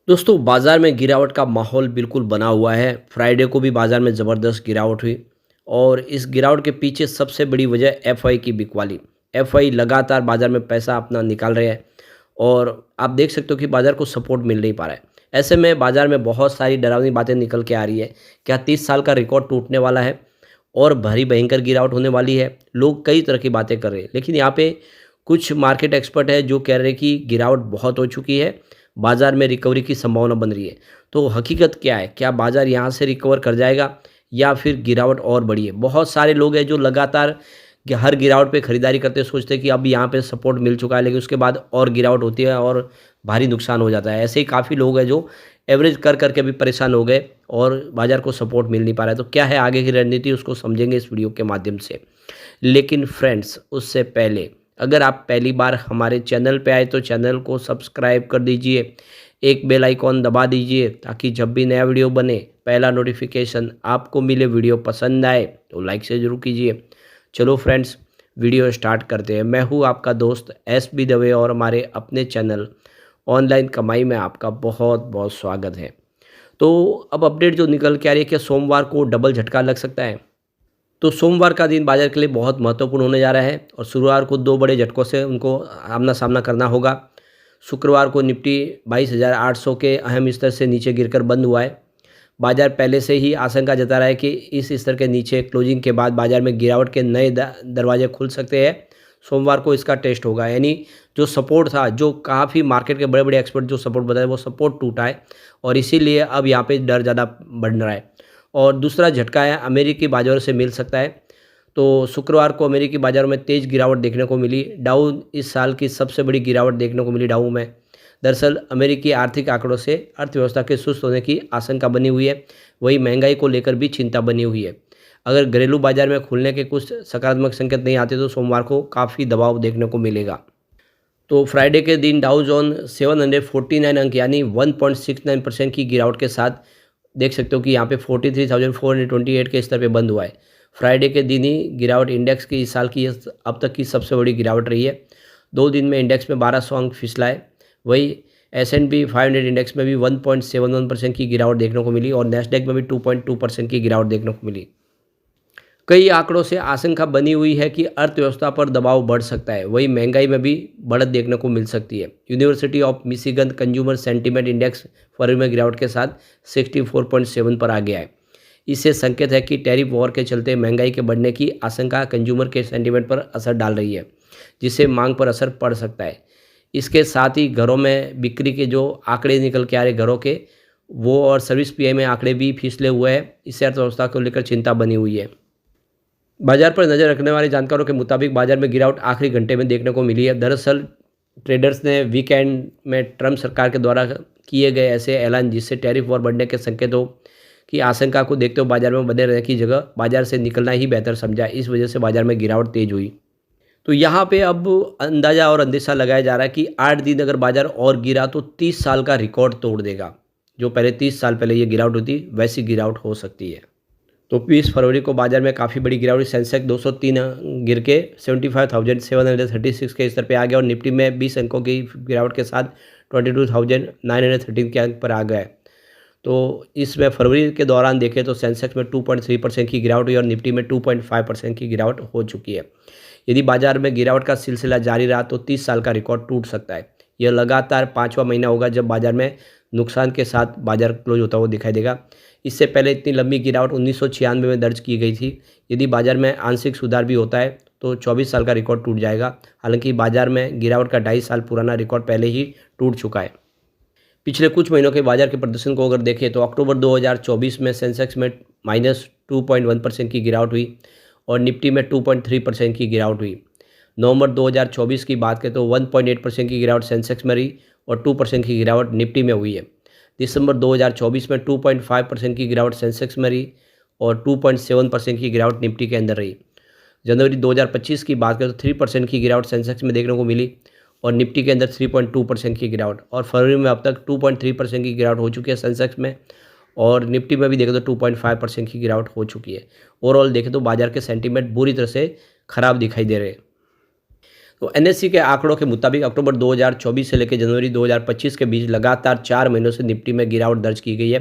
दोस्तों बाज़ार में गिरावट का माहौल बिल्कुल बना हुआ है। फ्राइडे को भी बाज़ार में ज़बरदस्त गिरावट हुई और इस गिरावट के पीछे सबसे बड़ी वजह एफआई की बिकवाली। एफआई लगातार बाज़ार में पैसा अपना निकाल रहे हैं और आप देख सकते हो कि बाज़ार को सपोर्ट मिल नहीं पा रहा है। ऐसे में बाज़ार में बहुत सारी डरावनी बातें निकल के आ रही है। क्या 30 साल का रिकॉर्ड टूटने वाला है और भारी भयंकर गिरावट होने वाली है? लोग कई तरह की बातें कर रहे हैं, लेकिन यहाँ पे कुछ मार्केट एक्सपर्ट है जो कह रहे हैं कि गिरावट बहुत हो चुकी है, बाज़ार में रिकवरी की संभावना बन रही है। तो हकीकत क्या है? क्या बाज़ार यहाँ से रिकवर कर जाएगा या फिर गिरावट और बढ़ी है? बहुत सारे लोग हैं जो लगातार हर गिरावट पे खरीदारी करते हैं, सोचते हैं कि अब यहाँ पे सपोर्ट मिल चुका है, लेकिन उसके बाद और गिरावट होती है और भारी नुकसान हो जाता है। ऐसे ही काफ़ी लोग हैं जो एवरेज कर के अभी परेशान हो गए और बाज़ार को सपोर्ट मिल नहीं पा रहा है। तो क्या है आगे की रणनीति, उसको समझेंगे इस वीडियो के माध्यम से। लेकिन फ्रेंड्स, उससे पहले अगर आप पहली बार हमारे चैनल पे आए तो चैनल को सब्सक्राइब कर दीजिए, एक बेल आइकॉन दबा दीजिए ताकि जब भी नया वीडियो बने पहला नोटिफिकेशन आपको मिले। वीडियो पसंद आए तो लाइक से ज़रूर कीजिए। चलो फ्रेंड्स, वीडियो स्टार्ट करते हैं। मैं हूँ आपका दोस्त एस बी दवे और हमारे अपने चैनल ऑनलाइन कमाई में आपका बहुत बहुत स्वागत है। तो अब अपडेट जो निकल के आ रही है कि सोमवार को डबल झटका लग सकता है। तो सोमवार का दिन बाजार के लिए बहुत महत्वपूर्ण होने जा रहा है और शुक्रवार को दो बड़े झटकों से उनको आमना-सामना करना होगा। शुक्रवार को निफ्टी 22,800 के अहम स्तर से नीचे गिरकर बंद हुआ है। बाजार पहले से ही आशंका जता रहा है कि इस स्तर के नीचे क्लोजिंग के बाद बाजार में गिरावट के नए दरवाजे खुल सकते हैं। सोमवार को इसका टेस्ट होगा, यानी जो सपोर्ट था, जो काफ़ी मार्केट के बड़े-बड़े एक्सपर्ट जो सपोर्ट बताए वो सपोर्ट टूटा है और इसीलिए अब यहाँ पे डर ज़्यादा बढ़ रहा है। और दूसरा झटका है अमेरिकी बाज़ारों से मिल सकता है। तो शुक्रवार को अमेरिकी बाज़ारों में तेज़ गिरावट देखने को मिली। डाउ इस साल की सबसे बड़ी गिरावट देखने को मिली डाउ में। दरअसल अमेरिकी आर्थिक आंकड़ों से अर्थव्यवस्था के सुस्त होने की आशंका बनी हुई है। वहीं महंगाई को लेकर भी चिंता बनी हुई है। अगर घरेलू बाज़ार में खुलने के कुछ सकारात्मक संकेत नहीं आते तो सोमवार को काफ़ी दबाव देखने को मिलेगा। तो फ्राइडे के दिन डाउ जोन 749 अंक यानी 1.69% की गिरावट के साथ देख सकते हो कि यहाँ पे 43,428 के स्तर पे बंद हुआ है। फ्राइडे के दिन ही गिरावट इंडेक्स की इस साल की अब तक की सबसे बड़ी गिरावट रही है। 2 दिन में इंडेक्स में 1200 अंक फिसला है। वहीं S&P 500 इंडेक्स में भी 1.71% की गिरावट देखने को मिली और नैस्डैक में भी 2.2% की गिरावट देखने को मिली। कई आंकड़ों से आशंका बनी हुई है कि अर्थव्यवस्था पर दबाव बढ़ सकता है। वहीं महंगाई में भी बढ़त देखने को मिल सकती है। University of Michigan consumer sentiment index फरवरी में गिरावट के साथ 64.7 पर आ गया है। इससे संकेत है कि टैरिफ वॉर के चलते महंगाई के बढ़ने की आशंका कंज्यूमर के सेंटीमेंट पर असर डाल रही है, जिससे मांग पर असर पड़ सकता है। इसके साथ ही घरों में बिक्री के जो आंकड़े निकल के आ रहे घरों के, वो और सर्विस पीआई में आंकड़े भी फिसले हुए हैं। इससे अर्थव्यवस्था को लेकर चिंता बनी हुई है। बाजार पर नज़र रखने वाले जानकारों के मुताबिक बाजार में गिरावट आखिरी घंटे में देखने को मिली है। दरअसल ट्रेडर्स ने वीकेंड में ट्रम्प सरकार के द्वारा किए गए ऐसे ऐलान जिससे टैरिफ वॉर बढ़ने के संकेत हो की आशंका को देखते हुए बाजार में बने रहने की जगह बाजार से निकलना ही बेहतर समझा। इस वजह से बाजार में गिरावट तेज हुई। तो यहाँ पे अब अंदाज़ा और अंदेशा लगाया जा रहा है कि 8 दिन अगर बाजार और गिरा तो 30 साल का रिकॉर्ड तोड़ देगा। जो पहले 30 साल पहले ये गिरावट होती वैसी गिरावट हो सकती है। तो 20 फरवरी को बाजार में काफ़ी बड़ी गिरावट, सेंसेक्स 203 गिर के 75,736 के स्तर पे आ गया और निफ्टी में 20 अंकों की गिरावट के साथ 22,913 के अंक पर आ गया है। तो इसमें फरवरी के दौरान देखें तो सेंसेक्स में 2.3% की गिरावट हुई और निफ्टी में 2.5% की गिरावट हो चुकी है। यदि बाजार में गिरावट का सिलसिला जारी रहा तो 30 साल का रिकॉर्ड टूट सकता है। यह लगातार 5वां महीना होगा जब बाजार में नुकसान के साथ बाजार क्लोज होता हुआ दिखाई देगा। इससे पहले इतनी लंबी गिरावट 1996 में दर्ज की गई थी। यदि बाजार में आंशिक सुधार भी होता है तो 24 साल का रिकॉर्ड टूट जाएगा। हालांकि बाजार में गिरावट का 2.5 साल पुराना रिकॉर्ड पहले ही टूट चुका है। पिछले कुछ महीनों के बाजार के प्रदर्शन को अगर देखें तो अक्टूबर 2024 में सेंसेक्स में -2.1% की गिरावट हुई और निफ्टी में 2.3% की गिरावट हुई। नवंबर 2024 की बात करें तो 1.8% की गिरावट सेंसेक्स में रही और 2% की गिरावट निफ्टी में हुई है। दिसंबर 2024 में 2.5% की गिरावट सेंसेक्स में रही और 2.7% की गिरावट निफ्टी के अंदर रही। जनवरी 2025 की बात करें तो 3% की गिरावट सेंसेक्स में देखने को मिली और निफ्टी के अंदर 3.2% की गिरावट और फरवरी में अब तक 2.3% की गिरावट हो चुकी है सेंसेक्स में और निफ्टी में भी देखें तो 2.5% की गिरावट हो चुकी है। ओवरऑल देखें तो बाजार के सेंटीमेंट बुरी तरह से खराब दिखाई दे रहे हैं। तो एनएससी के आंकड़ों के मुताबिक अक्टूबर 2024 से लेकर जनवरी 2025 के बीच लगातार 4 महीनों से निफ्टी में गिरावट दर्ज की गई है।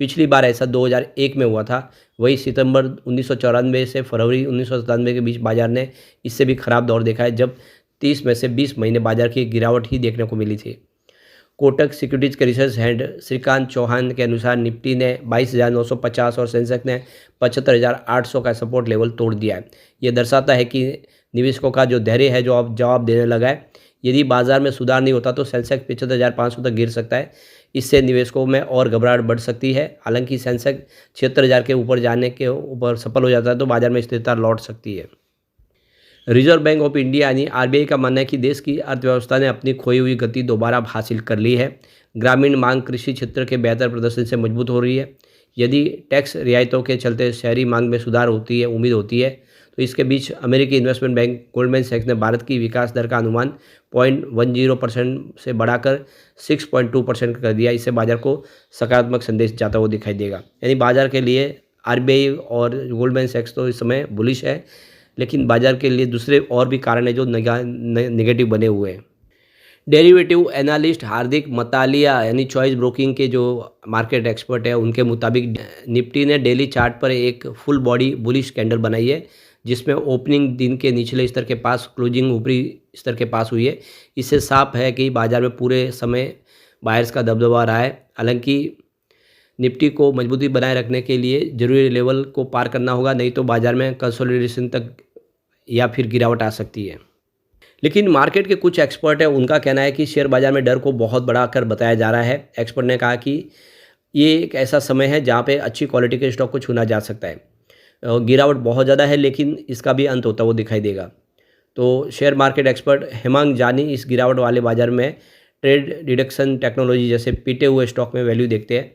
पिछली बार ऐसा 2001 में हुआ था। वही सितंबर 1994 से फरवरी 1997 के बीच बाजार ने इससे भी खराब दौर देखा है, जब 30 में से 20 महीने बाजार की गिरावट ही देखने को मिली थी। कोटक सिक्योरिटीज़ के रिसर्च हेड श्रीकांत चौहान के अनुसार निफ्टी ने 22,950 और सेंसेक्स ने 75,800 का सपोर्ट लेवल तोड़ दिया है। ये दर्शाता है कि निवेशकों का जो धैर्य है जो अब जवाब देने लगा है। यदि बाजार में सुधार नहीं होता तो सेंसेक्स 75,500 तक गिर सकता है। इससे निवेशकों में और घबराहट बढ़ सकती है। हालांकि सेंसेक्स 76,000 के ऊपर जाने के ऊपर सफल हो जाता है तो बाजार में स्थिरता लौट सकती है। रिजर्व बैंक ऑफ इंडिया यानी आरबीआई का मानना है कि देश की अर्थव्यवस्था ने अपनी खोई हुई गति दोबारा हासिल कर ली है। ग्रामीण मांग कृषि क्षेत्र के बेहतर प्रदर्शन से मजबूत हो रही है। यदि टैक्स रियायतों के चलते शहरी मांग में सुधार होती है उम्मीद होती है, तो इसके बीच अमेरिकी इन्वेस्टमेंट बैंक गोल्डमैन सैक्स ने भारत की विकास दर का अनुमान 0.10% से बढ़ाकर 6.2% कर दिया। इससे बाजार को सकारात्मक संदेश जाता हुआ दिखाई देगा। यानी बाजार के लिए आरबीआई और गोल्डमैन सैक्स तो इस समय बुलिश है, लेकिन बाजार के लिए दूसरे और भी कारण है जो नेगेटिव बने हुए हैं। डेरिवेटिव एनालिस्ट हार्दिक मतालिया यानी चॉइस ब्रोकिंग के जो मार्केट एक्सपर्ट है उनके मुताबिक निफ्टी ने डेली चार्ट पर एक फुल बॉडी बुलिश कैंडल बनाई है, जिसमें ओपनिंग दिन के निचले स्तर के पास, क्लोजिंग ऊपरी स्तर के पास हुई है। इससे साफ है कि बाजार में पूरे समय बायर्स का दबदबा रहा है। हालांकि निफ्टी को मजबूती बनाए रखने के लिए जरूरी लेवल को पार करना होगा, नहीं तो बाजार में कंसोलिडेशन तक या फिर गिरावट आ सकती है। लेकिन मार्केट के कुछ एक्सपर्ट हैं, उनका कहना है कि शेयर बाजार में डर को बहुत बढ़ाकर बताया जा रहा है। एक्सपर्ट ने कहा कि ये एक ऐसा समय है जहाँ पे अच्छी क्वालिटी के स्टॉक को छूना जा सकता है। गिरावट बहुत ज़्यादा है लेकिन इसका भी अंत होता हुआ दिखाई देगा। तो शेयर मार्केट एक्सपर्ट हेमांग जानी इस गिरावट वाले बाजार में ट्रेड डिडक्शन टेक्नोलॉजी जैसे पीटे हुए स्टॉक में वैल्यू देखते हैं,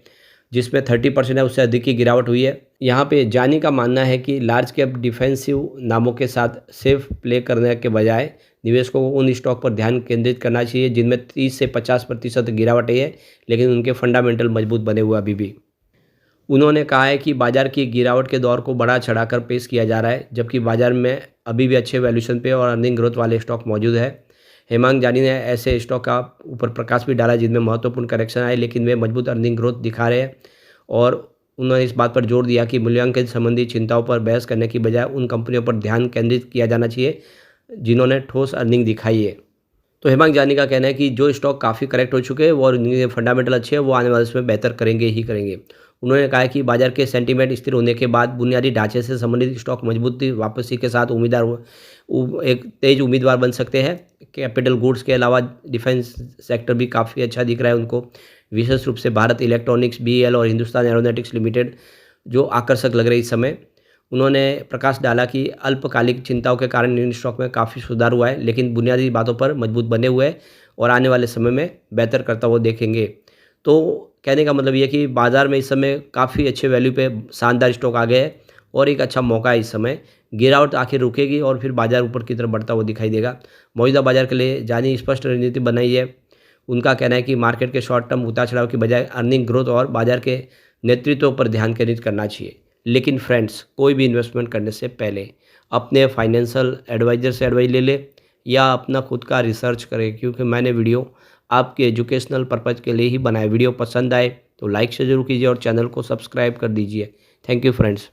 जिसमें 30% है उससे अधिक की गिरावट हुई है। यहाँ पे जानी का मानना है कि लार्ज कैप डिफेंसिव नामों के साथ सेफ प्ले करने के बजाय निवेशकों को उन स्टॉक पर ध्यान केंद्रित करना चाहिए जिनमें 30 से 50% गिरावट है, लेकिन उनके फंडामेंटल मजबूत बने हुए अभी भी। उन्होंने कहा है कि बाजार की गिरावट के दौर को बढ़ा चढ़ाकर पेश किया जा रहा है, जबकि बाजार में अभी भी अच्छे वैल्यूएशन पे और अर्निंग ग्रोथ वाले स्टॉक मौजूद है। हेमांग जानी ने ऐसे स्टॉक का ऊपर प्रकाश भी डाला जिनमें महत्वपूर्ण करेक्शन आए लेकिन वे मजबूत अर्निंग ग्रोथ दिखा रहे हैं। और उन्होंने इस बात पर जोर दिया कि मूल्यांकन संबंधी चिंताओं पर बहस करने की बजाय उन कंपनियों पर ध्यान केंद्रित किया जाना चाहिए जिन्होंने ठोस अर्निंग दिखाई है। तो हेमांग जानी का कहना है कि जो स्टॉक काफ़ी करेक्ट हो चुके हैं और उनके फंडामेंटल अच्छे हैं वो आने वाले समय बेहतर करेंगे ही करेंगे। उन्होंने कहा कि बाजार के सेंटीमेंट स्थिर होने के बाद बुनियादी ढांचे से संबंधित स्टॉक मजबूती वापसी के साथ एक तेज उम्मीदवार बन सकते हैं। कैपिटल गुड्स के अलावा डिफेंस सेक्टर भी काफ़ी अच्छा दिख रहा है उनको, विशेष रूप से भारत इलेक्ट्रॉनिक्स, बीईएल और हिंदुस्तान एरोनॉटिक्स लिमिटेड जो आकर्षक लग रही है इस समय। उन्होंने प्रकाश डाला कि अल्पकालिक चिंताओं के कारण इन स्टॉक में काफ़ी सुधार हुआ है, लेकिन बुनियादी बातों पर मजबूत बने हुए हैं और आने वाले समय में बेहतर करता हुआ देखेंगे। तो कहने का मतलब ये कि बाज़ार में इस समय काफ़ी अच्छे वैल्यू पे शानदार स्टॉक आ गए हैं और एक अच्छा मौका है इस समय। गिरावट आखिर रुकेगी और फिर बाज़ार ऊपर की तरफ बढ़ता हुआ दिखाई देगा। मौजूदा बाजार के लिए जानी स्पष्ट रणनीति बनाई है। उनका कहना है कि मार्केट के शॉर्ट टर्म उतार चढ़ाव की बजाय अर्निंग ग्रोथ और बाजार के नेतृत्व पर ध्यान केंद्रित करना चाहिए। लेकिन फ्रेंड्स, कोई भी इन्वेस्टमेंट करने से पहले अपने फाइनेंशियल एडवाइज़र से एडवाइस ले ले या अपना खुद का रिसर्च करें, क्योंकि मैंने वीडियो आपके एजुकेशनल पर्पज़ के लिए ही बनाया। वीडियो पसंद आए तो लाइक से ज़रूर कीजिए और चैनल को सब्सक्राइब कर दीजिए। Thank you friends.